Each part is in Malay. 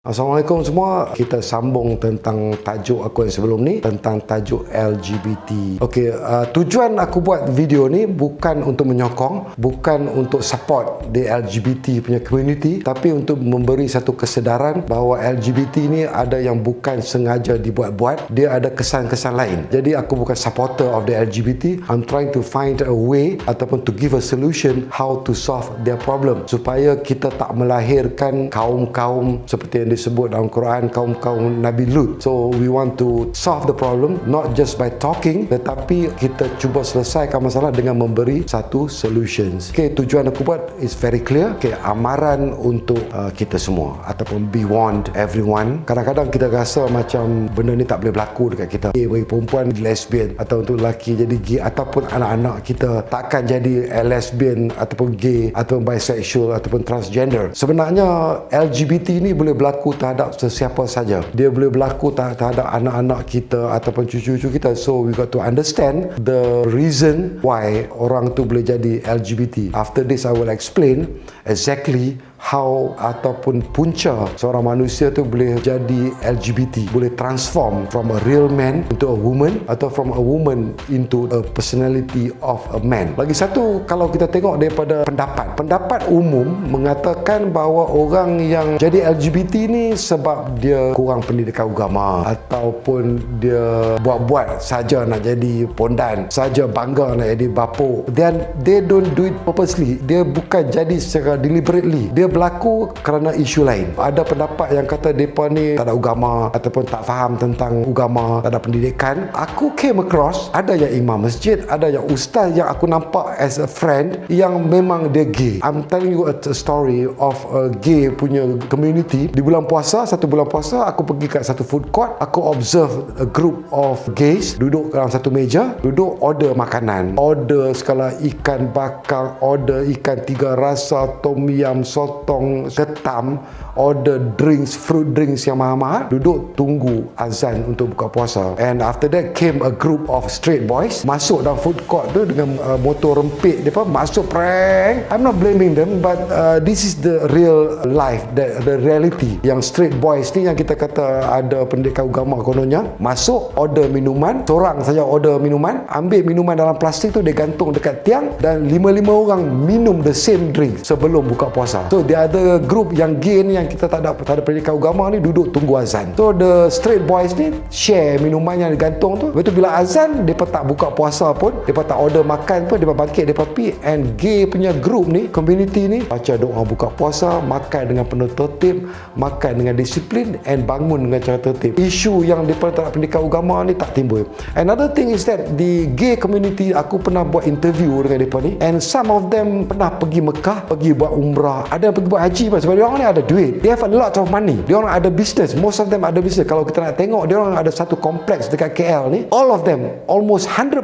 Assalamualaikum semua. Kita sambung tentang tajuk aku yang sebelum ni, tentang tajuk LGBT. Okey, tujuan aku buat video ni bukan untuk menyokong, bukan untuk support the LGBT punya community, tapi untuk memberi satu kesedaran bahawa LGBT ni ada yang bukan sengaja dibuat-buat, dia ada kesan-kesan lain. Jadi aku bukan supporter of the LGBT. I'm trying to find a way ataupun to give a solution how to solve their problem, supaya kita tak melahirkan kaum-kaum seperti yang disebut dalam Quran, kaum-kaum Nabi Lut. So we want to solve the problem not just by talking, tetapi kita cuba selesaikan masalah dengan memberi satu solutions. Okay, tujuan aku buat is very clear. Okay, amaran untuk kita semua ataupun be warned everyone. Kadang-kadang kita rasa macam benda ni tak boleh berlaku dekat kita. Okay, bagi perempuan lesbian atau untuk lelaki jadi gay, ataupun anak-anak kita takkan jadi lesbian ataupun gay ataupun bisexual ataupun transgender. Sebenarnya LGBT ni boleh berlaku terhadap sesiapa saja. Dia boleh berlaku terhadap anak-anak kita ataupun cucu-cucu kita. So we got to understand the reason why orang tu boleh jadi LGBT. After this I will explain exactly how ataupun punca seorang manusia tu boleh jadi LGBT, boleh transform from a real man into a woman atau from a woman into a personality of a man. Lagi satu, kalau kita tengok daripada pendapat umum mengatakan bahawa orang yang jadi LGBT ni sebab dia kurang pendidikan agama ataupun dia buat-buat saja nak jadi pondan, saja bangga nak jadi bapuk. Then they don't do it purposely. Dia bukan jadi secara deliberately. Dia berlaku kerana isu lain. Ada pendapat yang kata mereka ni tak ada agama ataupun tak faham tentang agama, tak ada pendidikan. Aku came across ada yang imam masjid, ada yang ustaz yang aku nampak as a friend yang memang dia gay. I'm telling you a story of a gay punya community. Di bulan puasa, satu bulan puasa, aku pergi kat satu food court, aku observe a group of gays duduk dalam satu meja, duduk order makanan, order segala ikan bakar, order ikan tiga rasa, tom yum, sotong, ketam, order drinks, fruit drinks yang mahal-mahal, duduk tunggu azan untuk buka puasa. And after that came a group of straight boys masuk dalam food court tu dengan motor rempit depa, masuk prank. I'm not blaming them, but this is the real life, the reality. Yang straight boys ni yang kita kata ada pendidikan agama kononnya, masuk order minuman, seorang saja order minuman, ambil minuman dalam plastik tu, dia gantung dekat tiang dan 5 orang minum the same drink sebelum buka puasa. So the other group yang gay ni yang kita tak ada pendidikan agama ni duduk tunggu azan. So the straight boys ni share minuman yang digantung tu. Lepas tu bila azan, mereka tak buka puasa pun, mereka tak order makan pun, mereka bangkit, mereka pi. And gay punya group ni, community ni, baca doa buka puasa, makan dengan penuh tertib, makan dengan disiplin, and bangun dengan cara tertib. Isu yang mereka tak ada pendidikan agama ni tak timbul. Another thing is that the gay community, aku pernah buat interview dengan mereka ni, and some of them pernah pergi Mekah, pergi buat umrah, ada yang pergi buat haji pun, sebab dia orang ni ada duit. They have a lot of money. Dia orang ada business. Most of them ada business. Kalau kita nak tengok, dia orang ada satu kompleks dekat KL ni. All of them, almost 100%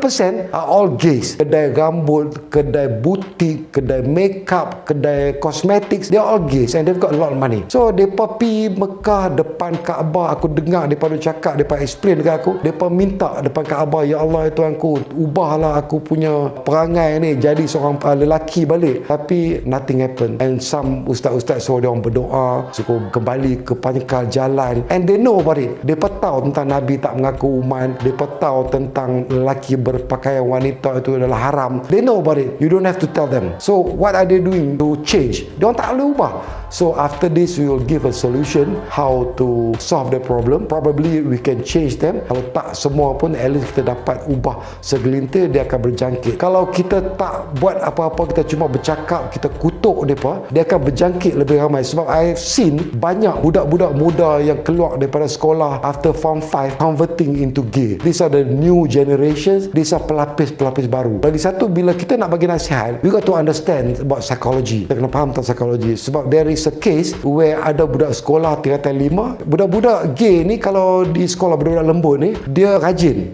are all gays. Kedai rambut, kedai butik, kedai makeup, kedai cosmetics, they are all gays and they've got a lot of money. So depa pi Mekah depan Kaabah, aku dengar depa cakap, depa explain dekat aku, depa minta depan Kaabah, ya Allah ya Tuhanku, ubahlah aku punya perangai ni jadi seorang lelaki balik. Tapi nothing happen. And some ustaz-ustaz suruh dia orang berdoa, suruh kembali ke pangkal jalan, and they know about it. Mereka tahu tentang Nabi tak mengaku umat, mereka tahu tentang lelaki berpakaian wanita itu adalah haram. They know about it. You don't have to tell them. So what are they doing to change? Dia orang tak boleh ubah. So after this we will give a solution how to solve the problem. Probably we can change them. Kalau tak semua pun, at least kita dapat ubah segelintir, dia akan berjangkit. Kalau kita tak buat apa-apa, kita cuma bercakap, kita kutuk mereka, dia akan berjangkit lebih ramai. Sebab I have seen banyak budak-budak muda yang keluar daripada sekolah after form 5 converting into gay. These are the new generations. These are pelapis-pelapis baru. Lagi satu, bila kita nak bagi nasihat, we got to understand about psychology. Kita kena faham tentang psikologi. Sebab there is a case where ada budak sekolah tingkatan 5, budak-budak gay ni kalau di sekolah, budak-budak lembut ni, dia rajin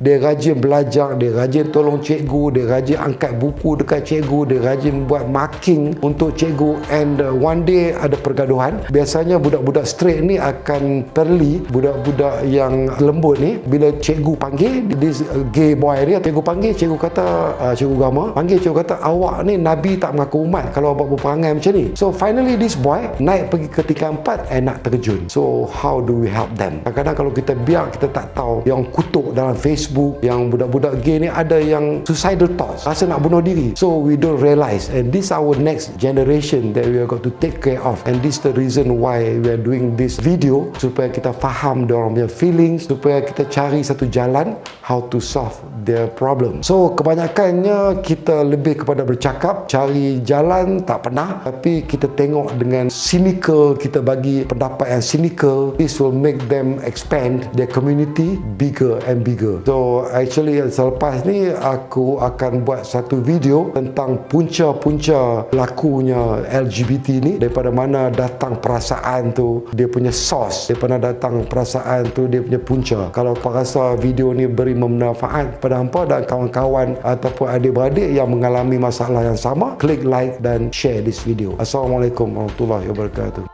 belajar, dia rajin tolong cikgu, dia rajin angkat buku dekat cikgu, dia rajin buat marking untuk cikgu. And one day ada pergaduhan. Biasanya budak-budak straight ni akan terli budak-budak yang lembut ni. Bila cikgu panggil this gay boy ni, cikgu panggil, cikgu kata, cikgu agama panggil, cikgu kata, awak ni Nabi tak mengaku umat kalau awak berperangai macam ni. So finally this boy naik pergi ke tingkat 4 nak terjun. So how do we help them? Kadang-kadang kalau kita biar, kita tak tahu yang kutuk dalam Facebook, yang budak-budak gay ni ada yang suicidal thoughts, rasa nak bunuh diri. So we don't realize, and this our next generation that we are got to take care of, and this the reason why we are doing this video, supaya kita faham diorang punya feelings, supaya kita cari satu jalan how to solve their problem. So kebanyakannya kita lebih kepada bercakap, cari jalan tak pernah, tapi kita tengok dengan cynical, kita bagi pendapat yang cynical. This will make them expand their community bigger and bigger. So actually selepas ni aku akan buat satu video tentang punca-punca lakunya LGBT ni, daripada mana datang perasaan tu, dia punya source, daripada datang perasaan tu, dia punya punca. Kalau kau rasa video ni beri manfaat pada hampa dan kawan-kawan ataupun adik-beradik yang mengalami masalah yang sama, klik like dan share this video. Assalamualaikum warahmatullahi wabarakatuh.